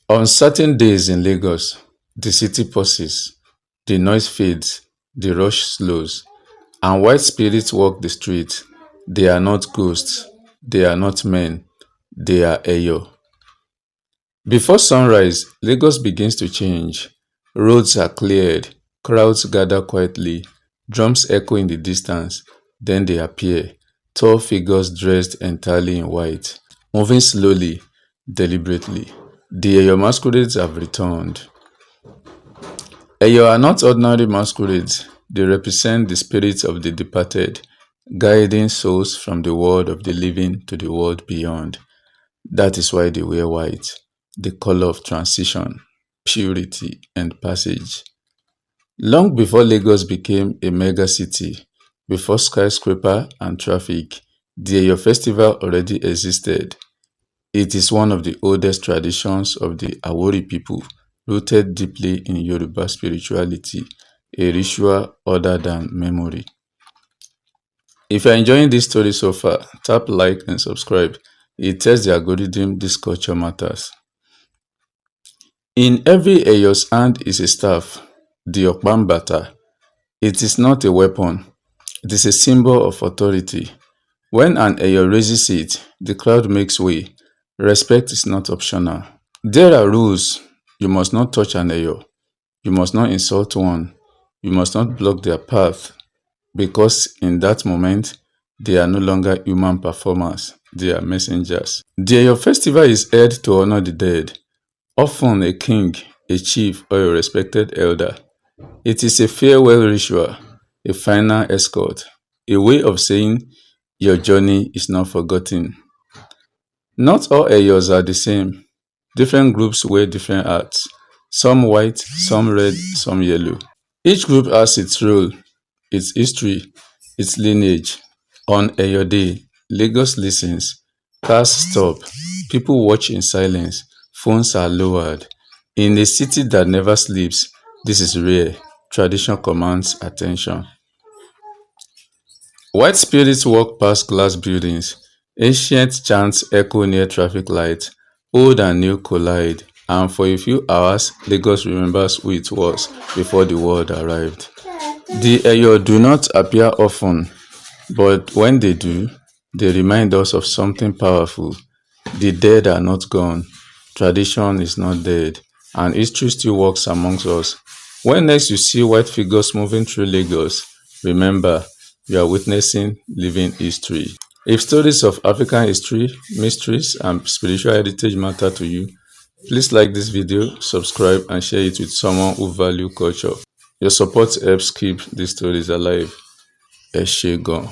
On certain days in Lagos, the city pauses, the noise fades, the rush slows, and white spirits walk the street. They are not ghosts, they are not men, they are Eyo. Before sunrise, Lagos begins to change. Roads are cleared, crowds gather quietly, drums echo in the distance, then they appear, tall figures dressed entirely in white, moving slowly, deliberately. The Eyo Masquerades have returned. Eyo are not ordinary masquerades, they represent the spirits of the departed, guiding souls from the world of the living to the world beyond. That is why they wear white, the color of transition, purity, and passage. Long before Lagos became a mega city, before skyscraper and traffic, the Eyo festival already existed. It is one of the oldest traditions of the Awori people, rooted deeply in Yoruba spirituality, a ritual other than memory. If you are enjoying this story so far, tap like and subscribe. It tells the algorithm this culture matters. In every Eyo's hand is a staff, the Opambata. It is not a weapon, it is a symbol of authority. When an Eyo raises it, the crowd makes way. Respect is not optional. There are rules. You must not touch an Eyo. You must not insult one. You must not block their path, because in that moment, they are no longer human performers, they are messengers. The Eyo festival is held to honor the dead, often a king, a chief, or a respected elder. It is a farewell ritual, a final escort, a way of saying your journey is not forgotten. Not all Eyos are the same. Different groups wear different hats, some white, some red, some yellow. Each group has its role, its history, its lineage. On Eyo Day, Lagos listens, cars stop, people watch in silence, phones are lowered. In a city that never sleeps, this is rare. Tradition commands attention. White spirits walk past glass buildings. Ancient chants echo near traffic lights. Old and new collide. And for a few hours, Lagos remembers who it was before the world arrived. The Eyo do not appear often, but when they do, they remind us of something powerful. The dead are not gone. Tradition is not dead. And history still walks amongst us. When next you see white figures moving through Lagos, remember, you are witnessing living history. If stories of African history, mysteries, and spiritual heritage matter to you, please like this video, subscribe, and share it with someone who values culture. Your support helps keep these stories alive. Ẹ ṣé gan.